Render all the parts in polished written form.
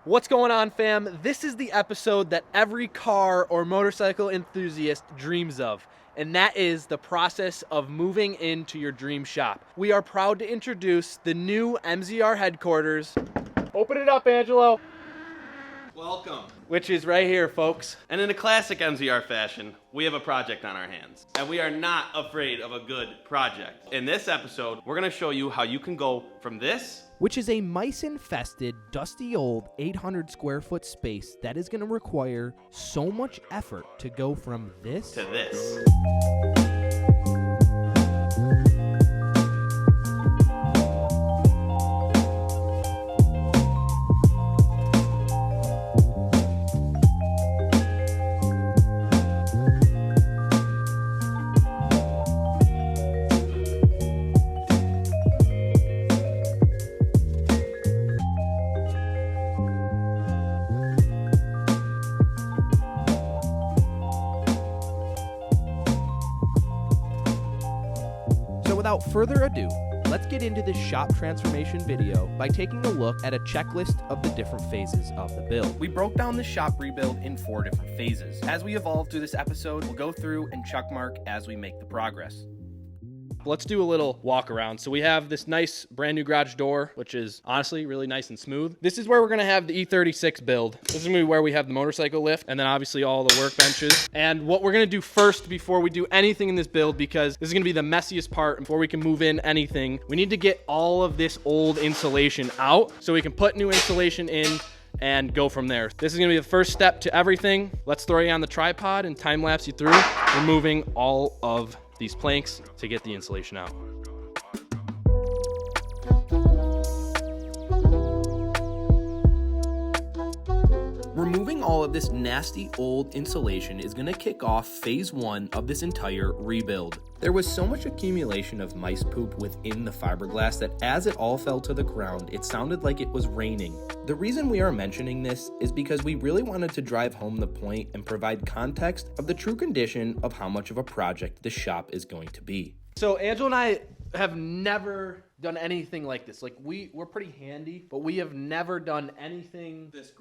What's going on, fam? This is the episode that every car or motorcycle enthusiast dreams of, and that is the process of moving into your dream shop. We are proud to introduce the new MZR headquarters. Open it up, Angelo. Welcome. Which is right here, folks. And in a classic MZR fashion, we have a project on our hands. And we are not afraid of a good project. In this episode, we're gonna show you how you can go from this, which is a mice-infested, dusty old 800 square foot space that is going to require so much effort to go from this to this. Without further ado, let's get into this shop transformation video by taking a look at a checklist of the different phases of the build. We broke down the shop rebuild in 4 different phases. As we evolve through this episode, we'll go through and checkmark as we make the progress. Let's do a little walk around. So we have this nice brand new garage door, which is honestly really nice and smooth. This is where we're gonna have the E36 build. This is gonna be where we have the motorcycle lift and then obviously all the workbenches. And what we're gonna do first before we do anything in this build, because this is gonna be the messiest part before we can move in anything, we need to get all of this old insulation out so we can put new insulation in and go from there. This is gonna be the first step to everything. Let's throw you on the tripod and time lapse you through removing all of these planks to get the insulation out. Removing all of this nasty old insulation is going to kick off phase 1 of this entire rebuild. There was so much accumulation of mice poop within the fiberglass that as it all fell to the ground, it sounded like it was raining. The reason we are mentioning this is because we really wanted to drive home the point and provide context of the true condition of how much of a project the shop is going to be. So Angelo and I have never done anything like this. Like we're pretty handy, but we have never done anything this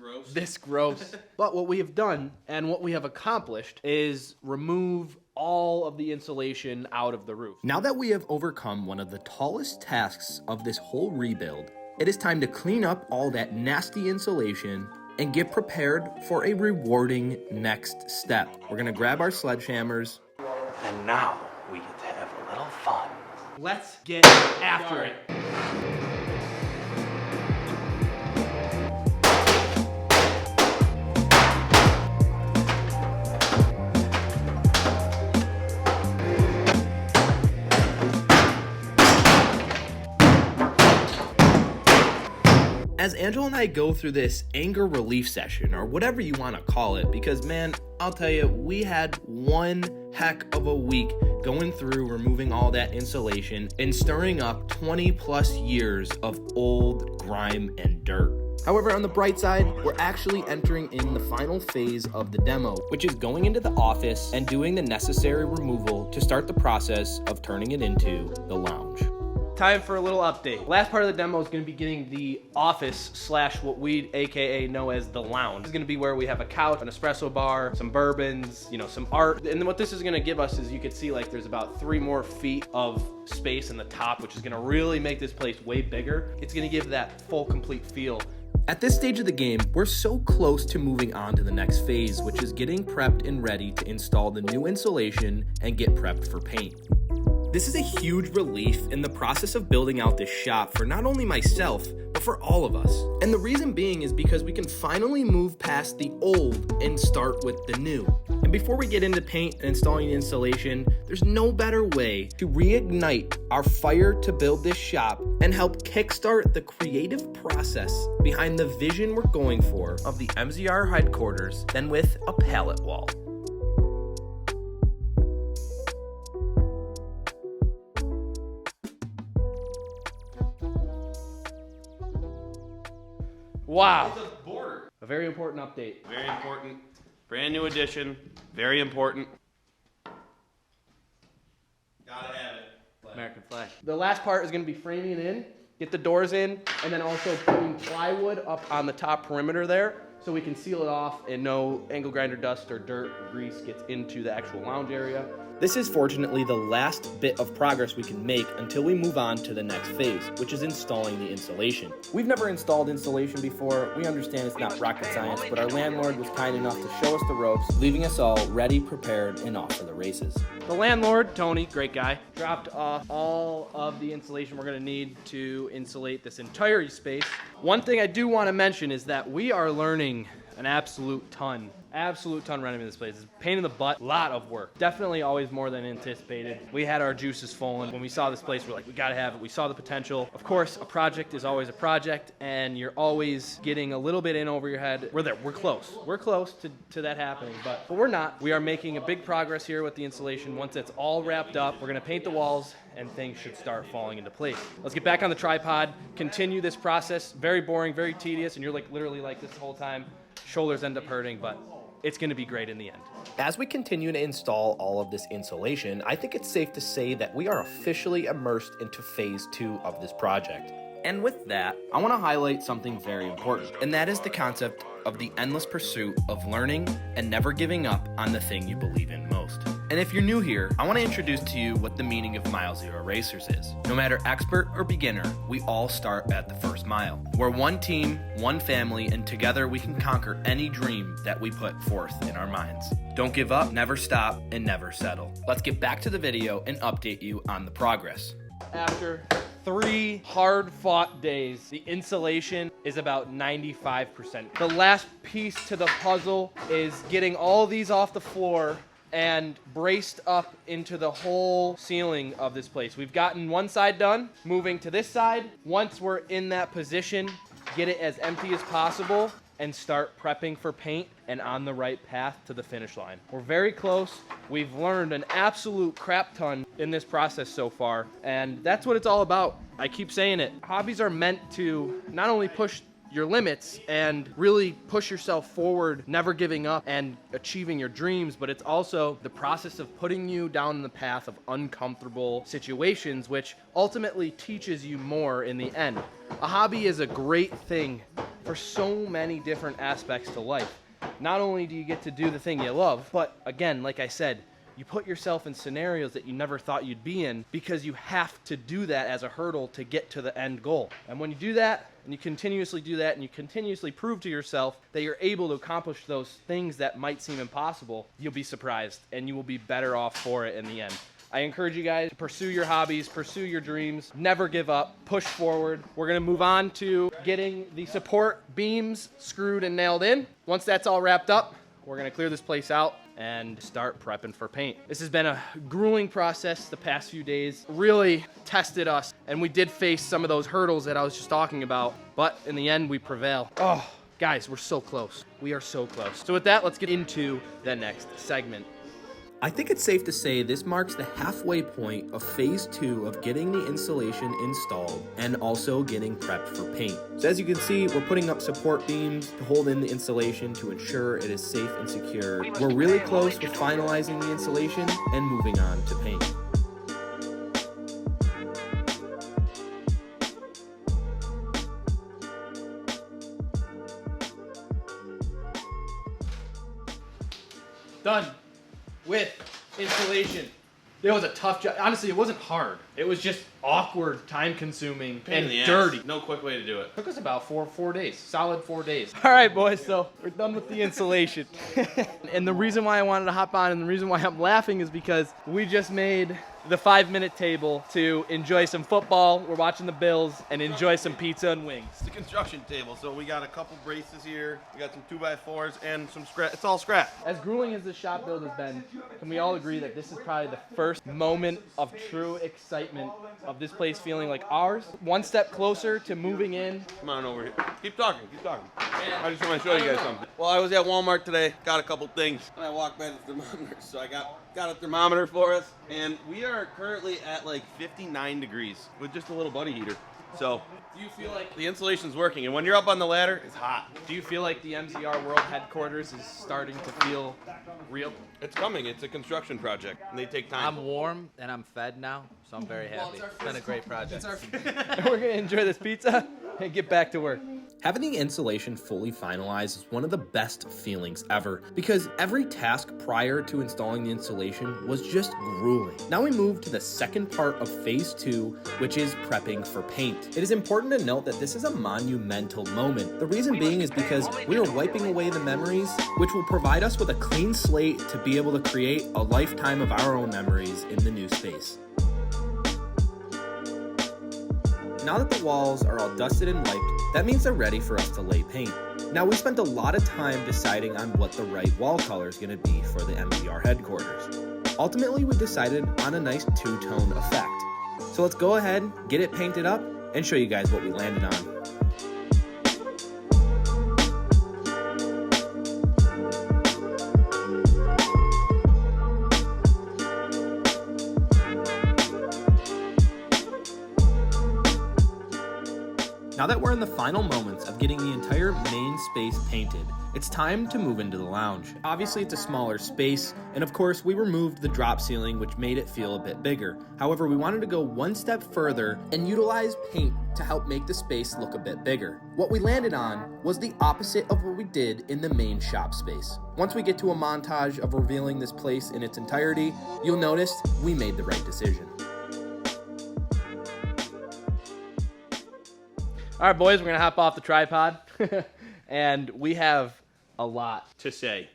gross. But what we have done and what we have accomplished is remove all of the insulation out of the roof. Now that we have overcome one of the tallest tasks of this whole rebuild, it is time to clean up all that nasty insulation and get prepared for a rewarding next step. We're gonna grab our sledgehammers. And now we get to have a little fun. Let's get after it. As Angelo and I go through this anger relief session, or whatever you want to call it, because man, I'll tell you, we had one heck of a week going through removing all that insulation and stirring up 20 plus years of old grime and dirt. However, on the bright side, we're actually entering in the final phase of the demo, which is going into the office and doing the necessary removal to start the process of turning it into the lounge. Time for a little update. Last part of the demo is going to be getting the office slash what we AKA know as the lounge. This is going to be where we have a couch, an espresso bar, some bourbons, you know, some art. And then what this is going to give us is you can see like there's about 3 more feet of space in the top, which is going to really make this place way bigger. It's going to give that full complete feel. At this stage of the game, we're so close to moving on to the next phase, which is getting prepped and ready to install the new insulation and get prepped for paint. This is a huge relief in the process of building out this shop for not only myself, but for all of us. And the reason being is because we can finally move past the old and start with the new. And before we get into paint and installing the installation, there's no better way to reignite our fire to build this shop and help kickstart the creative process behind the vision we're going for of the MZR headquarters than with a pallet wall. Wow. It's a border. A very important update. Very important. Brand new addition. Very important. Gotta have it. American flag. The last part is going to be framing it in, get the doors in, and then also putting plywood up on the top perimeter there so we can seal it off and no angle grinder dust or dirt or grease gets into the actual lounge area. This is fortunately the last bit of progress we can make until we move on to the next phase, which is installing the insulation. We've never installed insulation before. We understand it's not rocket science, but our landlord was kind enough to show us the ropes, leaving us all ready, prepared, and off for the races. The landlord, Tony, great guy, dropped off all of the insulation we're gonna need to insulate this entire space. One thing I do wanna mention is that we are learning an absolute ton running in this place. It's a pain in the butt, a lot of work. Definitely always more than anticipated. We had our juices flowing. When we saw this place, we're like, we gotta have it. We saw the potential. Of course, a project is always a project, and you're always getting a little bit in over your head. We're there, we're close. We're close to that happening, but we're not. We are making a big progress here with the insulation. Once it's all wrapped up, we're gonna paint the walls, and things should start falling into place. Let's get back on the tripod, continue this process. Very boring, very tedious, and you're like literally like this the whole time. Shoulders end up hurting, but it's gonna be great in the end. As we continue to install all of this insulation, I think it's safe to say that we are officially immersed into phase 2 of this project. And with that, I want to highlight something very important, and that is the concept of the endless pursuit of learning and never giving up on the thing you believe in most. And if you're new here, I want to introduce to you what the meaning of milezero.racers is. No matter expert or beginner, we all start at the first mile. We're one team, one family, and together we can conquer any dream that we put forth in our minds. Don't give up, never stop, and never settle. Let's get back to the video and update you on the progress. After 3 hard-fought days, the insulation is about 95%. The last piece to the puzzle is getting all these off the floor and braced up into the whole ceiling of this place. We've gotten one side done, moving to this side. Once we're in that position, get it as empty as possible and start prepping for paint and on the right path to the finish line. We're very close. We've learned an absolute crap ton in this process so far, and that's what it's all about. I keep saying it. Hobbies are meant to not only push your limits and really push yourself forward, never giving up and achieving your dreams, but it's also the process of putting you down the path of uncomfortable situations, which ultimately teaches you more in the end. A hobby is a great thing for so many different aspects to life. Not only do you get to do the thing you love, but again, like I said, you put yourself in scenarios that you never thought you'd be in because you have to do that as a hurdle to get to the end goal. And when you do that, and you continuously do that, and you continuously prove to yourself that you're able to accomplish those things that might seem impossible, you'll be surprised, and you will be better off for it in the end. I encourage you guys to pursue your hobbies, pursue your dreams, never give up, push forward. We're gonna move on to getting the support beams screwed and nailed in. Once that's all wrapped up, we're gonna clear this place out and start prepping for paint. This has been a grueling process the past few days, really tested us, and we did face some of those hurdles that I was just talking about, but in the end, we prevail. Oh, guys, we're so close. We are so close. So with that, let's get into the next segment. I think it's safe to say this marks the halfway point of phase 2 of getting the insulation installed and also getting prepped for paint. So as you can see, we're putting up support beams to hold in the insulation to ensure it is safe and secure. We're really close with finalizing the insulation and moving on to paint. Done with insulation. It was a tough job. Honestly, it wasn't hard. It was just awkward, time-consuming, Pain in and the ass. dirty. No quick way to do it. Took us about four days, solid 4 days. All right, boys, so we're done with the insulation. And the reason why I wanted to hop on and the reason why I'm laughing is because we just made the 5-minute table to enjoy some football. We're watching the Bills and enjoy some pizza and wings. It's a construction table, so we got a couple braces here. We got some 2x4s and some scrap. It's all scrap. As grueling as this shop build has been, can we all agree that this is probably the first moment of true excitement of this place feeling like ours? One step closer to moving in. Come on over here. Keep talking, keep talking. I just want to show you guys something. Well, I was at Walmart today, got a couple things, and I walked by the thermometer, so I got a thermometer for us, and we are currently at like 59 degrees with just a little buddy heater. So Do you feel like the insulation's working, and when you're up on the ladder, it's hot. Do you feel like the MZR World Headquarters is starting to feel real? It's coming. It's a construction project, and they take time. I'm warm and I'm fed now, so I'm very happy. It's been a great project. We're gonna enjoy this pizza and get back to work. Having the insulation fully finalized is one of the best feelings ever because every task prior to installing the insulation was just grueling. Now we move to the second part of phase 2, which is prepping for paint. It is important to note that this is a monumental moment. The reason being is because we are wiping away the memories, which will provide us with a clean slate to be able to create a lifetime of our own memories in the new space. Now that the walls are all dusted and wiped, that means they're ready for us to lay paint. Now we spent a lot of time deciding on what the right wall color is going to be for the MZR headquarters. Ultimately, we decided on a nice two-tone effect. So let's go ahead, get it painted up, and show you guys what we landed on. Now that we're in the final moments of getting the entire main space painted, it's time to move into the lounge. Obviously it's a smaller space, and of course we removed the drop ceiling, which made it feel a bit bigger. However, we wanted to go one step further and utilize paint to help make the space look a bit bigger. What we landed on was the opposite of what we did in the main shop space. Once we get to a montage of revealing this place in its entirety, you'll notice we made the right decision. All right, boys, we're gonna hop off the tripod, and we have a lot To say.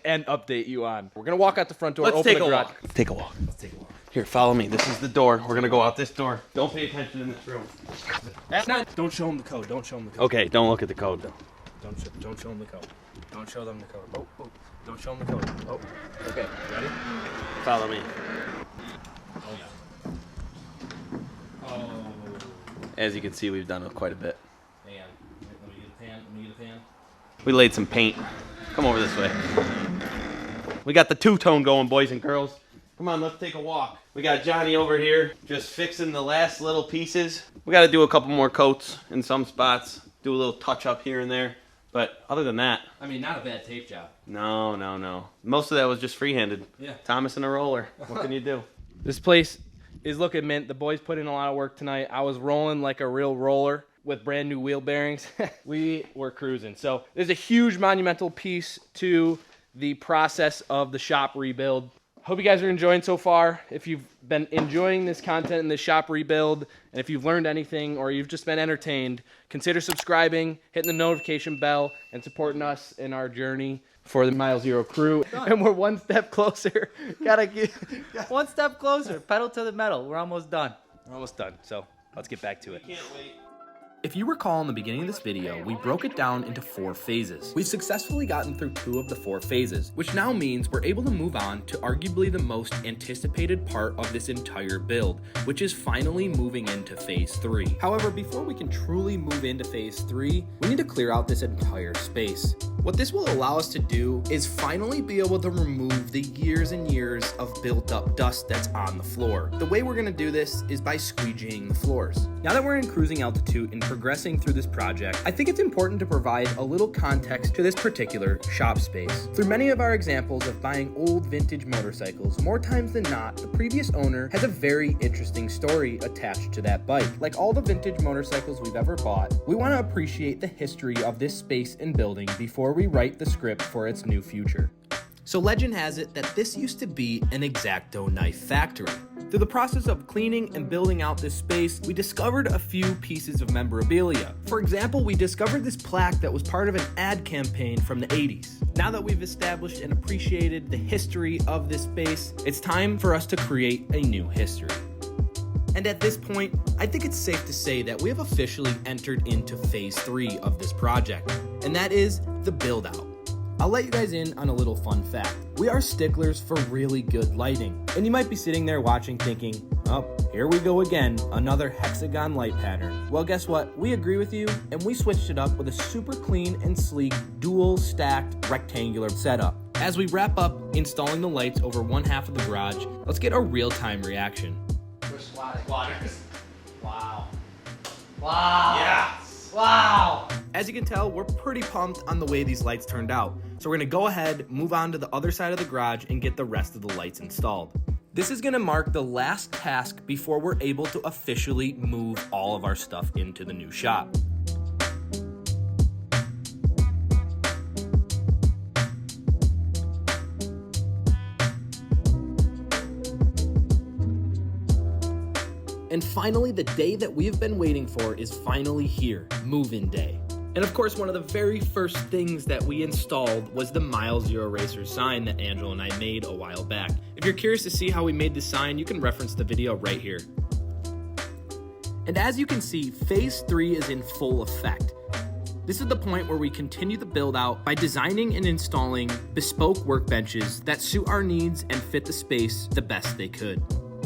and update you on. We're gonna walk out the front door. Let's open take the a garage. walk. Take a walk. Let's take a walk. Here, follow me. This is the door. We're gonna go out this door. Don't pay attention in this room. Don't show them the code. Don't show them the code. Okay, don't look at the code. Don't show them the code. Don't show them the code. Oh. Don't show them the code. Oh. Okay. Ready? Follow me. Oh. As you can see, we've done quite a bit. Pan. Let me get a pan. We laid some paint. Come over this way. We got the two-tone going, boys and girls. Come on, let's take a walk. We got Johnny over here just fixing the last little pieces. We got to do a couple more coats in some spots. Do a little touch-up here and there. But other than that... I mean, not a bad tape job. No. Most of that was just free-handed. Yeah. Thomas and a roller. What can you do? This place is looking mint. The boys put in a lot of work tonight. I was rolling like a real roller with brand new wheel bearings. We were cruising. So there's a huge monumental piece to the process of the shop rebuild. Hope you guys are enjoying so far. If you've been enjoying this content in this shop rebuild, and if you've learned anything or you've just been entertained, consider subscribing, hitting the notification bell, and supporting us in our journey for the Mile Zero crew. And we're one step closer. Gotta get One step closer, pedal to the metal. We're almost done. We're almost done, so let's get back to it. Can't wait. If you recall in the beginning of this video, we broke it down into 4 phases. We've successfully gotten through 2 of the 4 phases, which now means we're able to move on to arguably the most anticipated part of this entire build, which is finally moving into phase 3. However, before we can truly move into phase 3, we need to clear out this entire space. What this will allow us to do is finally be able to remove the years and years of built up dust that's on the floor. The way we're going to do this is by squeegeeing the floors. Now that we're in cruising altitude and progressing through this project, I think it's important to provide a little context to this particular shop space. Through many of our examples of buying old vintage motorcycles, more times than not, the previous owner has a very interesting story attached to that bike. Like all the vintage motorcycles we've ever bought, we want to appreciate the history of this space and building before we write the script for its new future. So legend has it that this used to be an X-Acto knife factory. Through the process of cleaning and building out this space, we discovered a few pieces of memorabilia. For example, we discovered this plaque that was part of an ad campaign from the 80s. Now that we've established and appreciated the history of this space, it's time for us to create a new history. And at this point, I think it's safe to say that we have officially entered into phase 3 of this project, and that is the build out. I'll let you guys in on a little fun fact. We are sticklers for really good lighting. And you might be sitting there watching thinking, oh, here we go again, another hexagon light pattern. Well, guess what? We agree with you, and we switched it up with a super clean and sleek dual stacked rectangular setup. As we wrap up installing the lights over one half of the garage, let's get a real-time reaction. We're squatters. Wow. Wow. Yes. Wow. As you can tell, we're pretty pumped on the way these lights turned out. So we're gonna go ahead, move on to the other side of the garage and get the rest of the lights installed. This is gonna mark the last task before we're able to officially move all of our stuff into the new shop. And finally, the day that we have been waiting for is finally here, move-in day. And of course, one of the very first things that we installed was the milezero.racers sign that Angela and I made a while back. If you're curious to see how we made the sign, you can reference the video right here. And as you can see, phase 3 is in full effect. This is the point where we continue the build out by designing and installing bespoke workbenches that suit our needs and fit the space the best they could.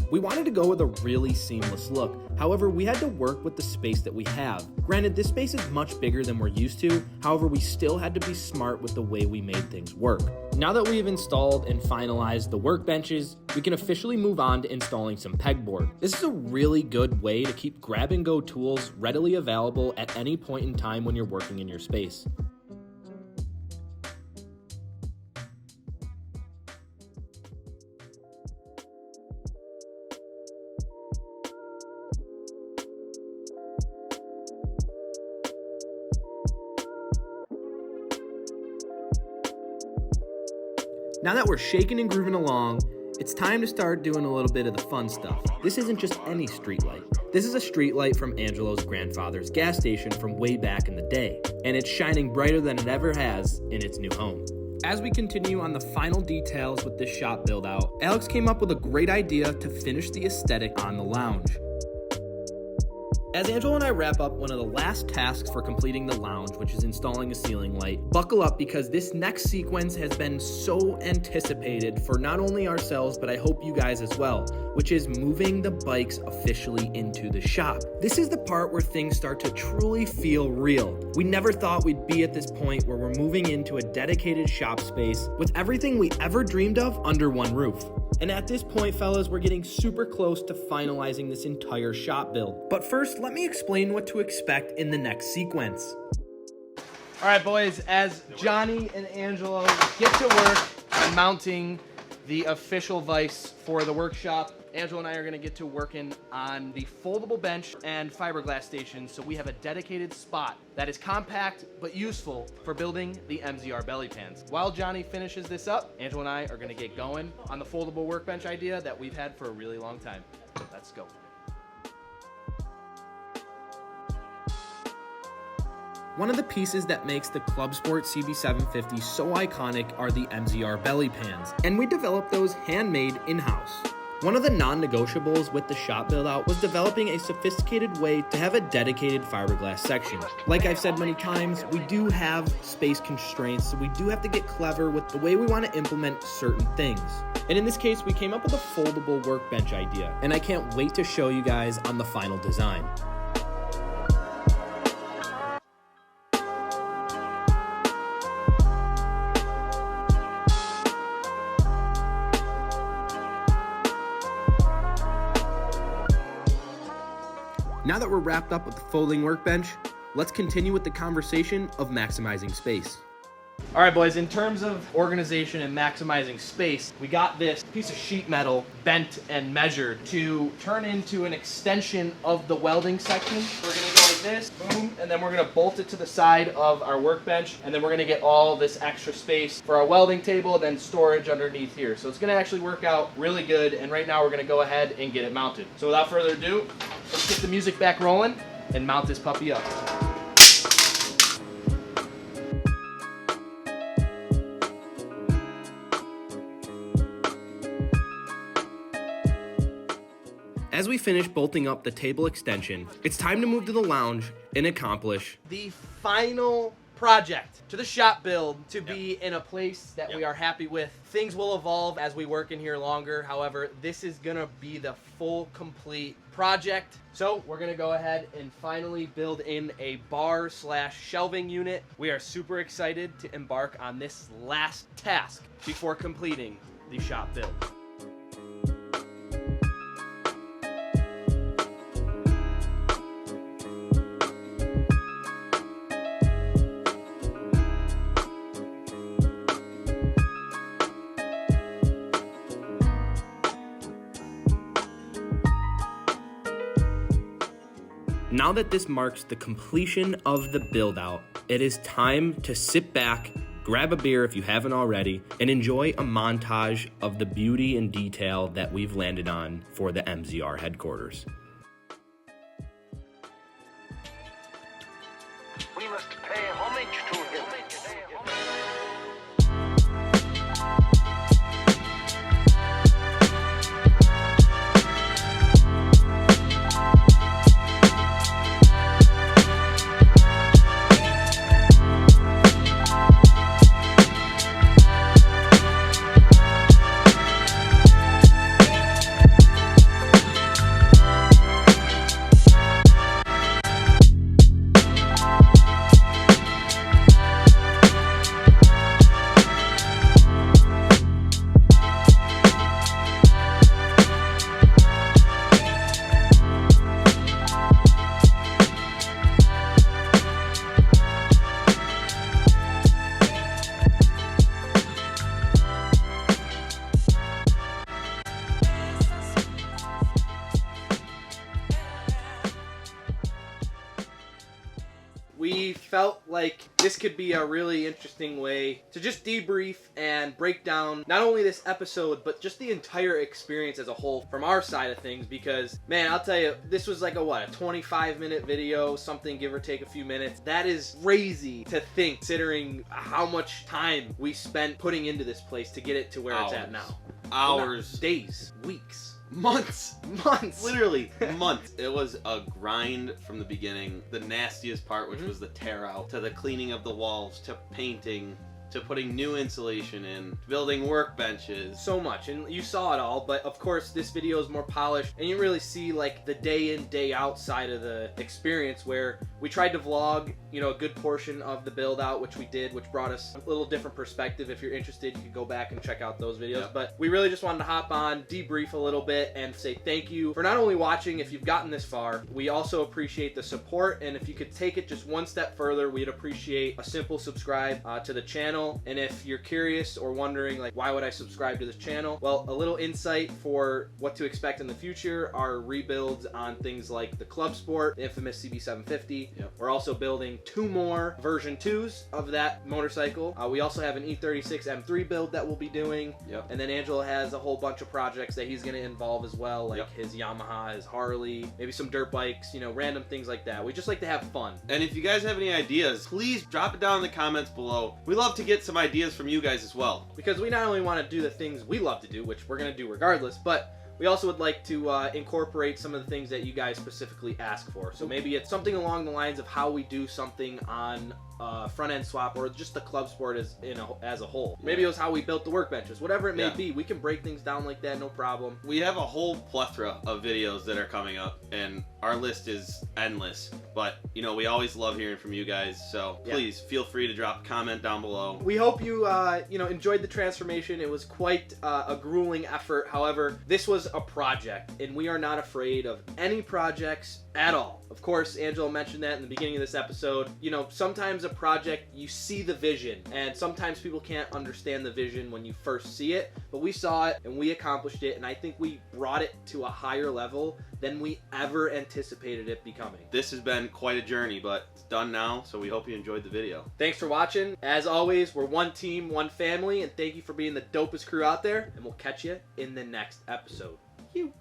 We wanted to go with a really seamless look. However, we had to work with the space that we have. Granted, this space is much bigger than we're used to. However, we still had to be smart with the way we made things work. Now that we have installed and finalized the workbenches, we can officially move on to installing some pegboard. This is a really good way to keep grab-and-go tools readily available at any point in time when you're working in your space. Now that we're shaking and grooving along, it's time to start doing a little bit of the fun stuff. This isn't just any streetlight. This is a streetlight from Angelo's grandfather's gas station from way back in the day, and it's shining brighter than it ever has in its new home. As we continue on the final details with this shop build out, Alex came up with a great idea to finish the aesthetic on the lounge. As Angela and I wrap up one of the last tasks for completing the lounge, which is installing a ceiling light, buckle up because this next sequence has been so anticipated for not only ourselves, but I hope you guys as well, which is moving the bikes officially into the shop. This is the part where things start to truly feel real. We never thought we'd be at this point where we're moving into a dedicated shop space with everything we ever dreamed of under one roof. And at this point, fellas, we're getting super close to finalizing this entire shop build. But first, let me explain what to expect in the next sequence. All right, boys, as Johnny and Angelo get to work on mounting the official vise for the workshop, Angelo and I are gonna get to working on the foldable bench and fiberglass station, so we have a dedicated spot that is compact but useful for building the MZR belly pans. While Johnny finishes this up, Angelo and I are gonna get going on the foldable workbench idea that we've had for a really long time. Let's go. One of the pieces that makes the Club Sport CB750 so iconic are the MZR belly pans, and we developed those handmade in-house. One of the non-negotiables with the shop build-out was developing a sophisticated way to have a dedicated fiberglass section. Like I've said many times, we do have space constraints, so we do have to get clever with the way we want to implement certain things. And in this case, we came up with a foldable workbench idea, and I can't wait to show you guys on the final design. Now that we're wrapped up with the folding workbench, let's continue with the conversation of maximizing space. All right, boys, in terms of organization and maximizing space, we got this piece of sheet metal bent and measured to turn into an extension of the welding section. We're gonna go like this, boom, and then we're gonna bolt it to the side of our workbench, and then we're gonna get all this extra space for our welding table and then storage underneath here. So it's gonna actually work out really good, and right now we're gonna go ahead and get it mounted. So without further ado, let's get the music back rolling and mount this puppy up. As we finish bolting up the table extension, it's time to move to the lounge and accomplish The final project to the shop build to be in a place that we are happy with. Things will evolve as we work in here longer. However, this is gonna be the full complete project. So we're gonna go ahead and finally build in a bar / shelving unit. We are super excited to embark on this last task before completing the shop build. Now that this marks the completion of the build out, it is time to sit back, grab a beer if you haven't already, and enjoy a montage of the beauty and detail that we've landed on for the MZR headquarters. We must pay homage to him. We felt like this could be a really interesting way to just debrief and break down not only this episode, but just the entire experience as a whole from our side of things. Because, man, I'll tell you, this was like a 25-minute video, something give or take a few minutes. That is crazy to think, considering how much time we spent putting into this place to get it to where it's at now. Hours. Days, weeks. Months. Months. Literally months. It was a grind from the beginning. The nastiest part, which was the tear out, to the cleaning of the walls, to painting, to putting new insulation in, building workbenches. So much, and you saw it all, but of course this video is more polished, and you really see like the day in, day out side of the experience, where we tried to vlog, you know, a good portion of the build out, which we did, which brought us a little different perspective. If you're interested, you can go back and check out those videos. Yep. But we really just wanted to hop on, debrief a little bit, and say thank you for not only watching if you've gotten this far. We also appreciate the support, and if you could take it just one step further, we'd appreciate a simple subscribe to the channel. And if you're curious or wondering, like, why would I subscribe to this channel? Well, a little insight for what to expect in the future are rebuilds on things like the Club Sport, the infamous CB750. Yep. We're also building 2 more version 2s of that motorcycle. We also have an E36 M3 build that we'll be doing. Yep. And then Angelo has a whole bunch of projects that he's going to involve as well, like his Yamaha, his Harley, maybe some dirt bikes, you know, random things like that. We just like to have fun. And if you guys have any ideas, please drop it down in the comments below. We love to get some ideas from you guys as well. Because we not only want to do the things we love to do, which we're going to do regardless, but we also would like to incorporate some of the things that you guys specifically ask for. So maybe it's something along the lines of how we do something on front end swap, or just the Club Sport as a whole. Maybe it was how we built the workbenches. Whatever it may be, we can break things down like that, no problem. We have a whole plethora of videos that are coming up, and our list is endless. But, you know, we always love hearing from you guys, so please feel free to drop a comment down below. We hope you, enjoyed the transformation. It was quite a grueling effort. However, this was a project, and we are not afraid of any projects at all. Of course, Angelo mentioned that in the beginning of this episode. You know, sometimes a project, you see the vision, and sometimes people can't understand the vision when you first see it, but we saw it and we accomplished it, and I think we brought it to a higher level than we ever anticipated it becoming. This has been quite a journey, but it's done now, so we hope you enjoyed the video. Thanks for watching. As always, we're one team, one family, and thank you for being the dopest crew out there, and we'll catch you in the next episode. You.